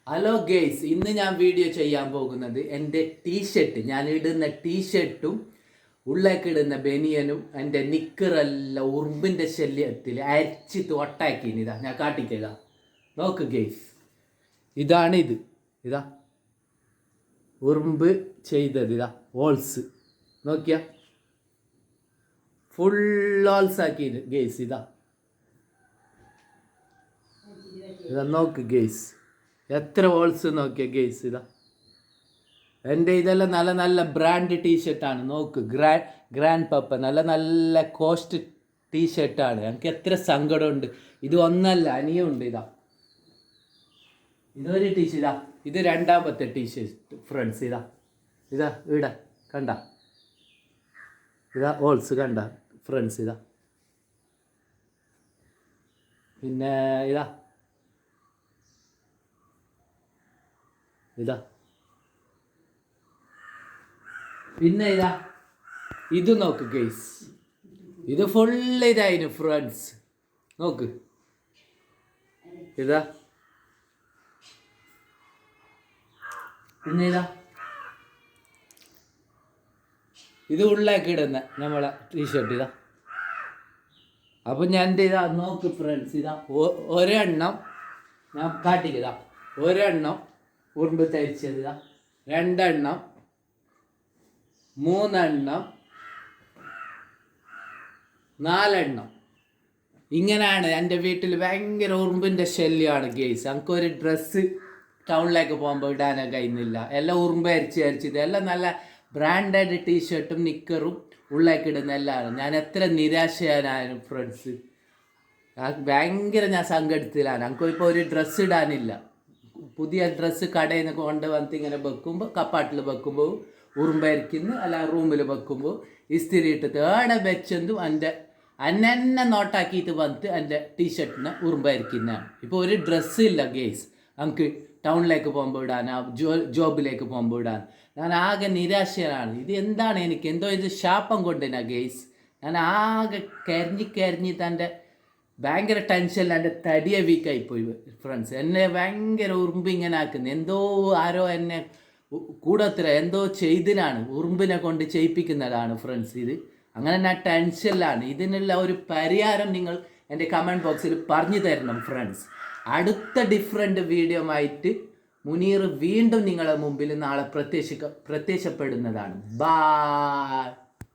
Hello guys, ഇന്ന് ഞാൻ video ചെയ്യാൻ പോകുന്നത് എൻ്റെ ടീഷർട്ട്, ഞാൻ ഇടുന്ന ടീഷർട്ടും ഉള്ളേക്ക് ഇടുന്ന ബനിയനും എൻ്റെ നിക്കറെല്ലാം ഉറുമ്പിൻ്റെ ശല്യത്തിൽ അരച്ച് തൊട്ടാക്കിന്. ഇതാ ഞാൻ കാട്ടിക്കുക, നോക്ക് ഗേയ്സ്, ഇതാണ് ഇതാ ഉറുമ്പ് ചെയ്തത്. ഇതാ ഹോൾസ് നോക്കിയ ഫുൾ ഹോൾസ് ആക്കിന് ഗേയ്സ്. ഇതാ നോക്ക് ഗേയ്സ്, എത്ര ഹോൾസ് നോക്കിയ ഗേയ്സ്. ഇതാ എൻ്റെ ഇതെല്ലാം നല്ല നല്ല ബ്രാൻഡ് ടീഷർട്ടാണ്. നോക്ക്, ഗ്രാൻഡ് പപ്പ നല്ല നല്ല കോസ്റ്റ് ടീഷർട്ടാണ്. എനിക്ക് എത്ര സങ്കടമുണ്ട്. ഇത് ഒന്നല്ല, അനിയുണ്ട്. ഇതൊരു ടീഷർട്ടാ, ഇത് രണ്ടാമത്തെ ടീഷർട്ട് ഫ്രണ്ട്സ്. ഇതാ ഇവിടെ കണ്ട, ഇതാ ഹോൾസ് കണ്ട ഫ്രണ്ട്സ്. പിന്നെ ഇതാ പിന്നെ ഇത് നോക്ക് ഗെയ്സ്, ഇത് ഫുള്ള് ഇതായിരുന്നു ഫ്രണ്ട്സ്. നോക്ക്, പിന്നെ ഇത് ഉള്ളേക്ക് ഇടുന്ന നമ്മളെ ടീഷർട്ട്. അപ്പം ഞാൻ നോക്ക് ഫ്രണ്ട്സ്, ഒരെണ്ണം ഞാൻ കാട്ടിക്കതാ. ഒരെണ്ണം ഉറുമ്പ് തരിച്ചത്, രണ്ടെണ്ണം, മൂന്നെണ്ണം, നാലെണ്ണം. ഇങ്ങനെയാണ് എൻ്റെ വീട്ടിൽ ഭയങ്കര ഉറുമ്പിൻ്റെ ശല്യമാണ് ഗെയ്സ്. നമുക്കൊരു ഡ്രസ്സ് ടൗണിലേക്ക് പോകുമ്പോൾ ഇടാനൊക്കെ കഴിയുന്നില്ല. എല്ലാം ഉറുമ്പ് അരിച്ചത്, എല്ലാം നല്ല ബ്രാൻഡഡ് ടീഷർട്ടും നിക്കറും ഉള്ളേക്ക് ഇടുന്ന എല്ലാമാണ്. ഞാൻ എത്ര നിരാശയാനായിരുന്നു ഫ്രണ്ട്സ്, ഭയങ്കര ഞാൻ സങ്കടത്തിലാണ്. നമുക്കിപ്പോൾ ഒരു ഡ്രസ്സ് ഇടാനില്ല. പുതിയ ഡ്രസ്സ് കടയിൽ നിന്ന് കൊണ്ടുവന്നിട്ട് ഇങ്ങനെ വെക്കുമ്പോൾ, കപ്പാട്ടിൽ വെക്കുമ്പോൾ ഉറുമ്പരിക്കുന്നു, അല്ല റൂമിൽ വെക്കുമ്പോൾ ഇസ്തിരി ഇട്ടിട്ട് ഏടെ വെച്ചെന്തും എന്നെ നോട്ടാക്കിയിട്ട് വന്നിട്ട് എൻ്റെ ടീഷർട്ടിനെ ഉറുമ്പരിക്കുന്നതാണ്. ഇപ്പോൾ ഒരു ഡ്രസ്സ് ഇല്ല ഗേയ്സ് നമുക്ക് ടൗണിലേക്ക് പോകുമ്പോൾ ഇടാൻ, ജോബിലേക്ക് പോകുമ്പോൾ ഇടാൻ. ഞാൻ ആകെ നിരാശനാണ്. ഇത് എന്താണ്, എനിക്ക് എന്തോ ഇത് ശാപം കൊണ്ടിനാ ഗേയ്സ്. ഞാൻ ആകെ കരിഞ്ഞിട്ട് എൻ്റെ ഭയങ്കര ടെൻഷനിൽ എൻ്റെ തടിയെ വീക്കായിപ്പോയി ഫ്രണ്ട്സ്. എന്നെ ഭയങ്കര ഉറുമ്പ് ഇങ്ങനെ ആക്കുന്നത്, എന്തോ ആരോ എന്നെ കൂടത്തില എന്തോ ചെയ്തിനാണ്, ഉറുമ്പിനെ കൊണ്ട് ചെയ്യിപ്പിക്കുന്നതാണ് ഫ്രണ്ട്സ്. ഇത് അങ്ങനെ ഞാൻ ടെൻഷനിലാണ്. ഇതിനുള്ള ഒരു പരിഹാരം നിങ്ങൾ എൻ്റെ കമൻറ്റ് ബോക്സിൽ പറഞ്ഞു തരണം ഫ്രണ്ട്സ്. അടുത്ത ഡിഫറെൻ്റ് വീഡിയോ ആയിട്ട് മുനീർ വീണ്ടും നിങ്ങളുടെ മുമ്പിൽ നാളെ പ്രത്യക്ഷപ്പെടുന്നതാണ്. ബൈ.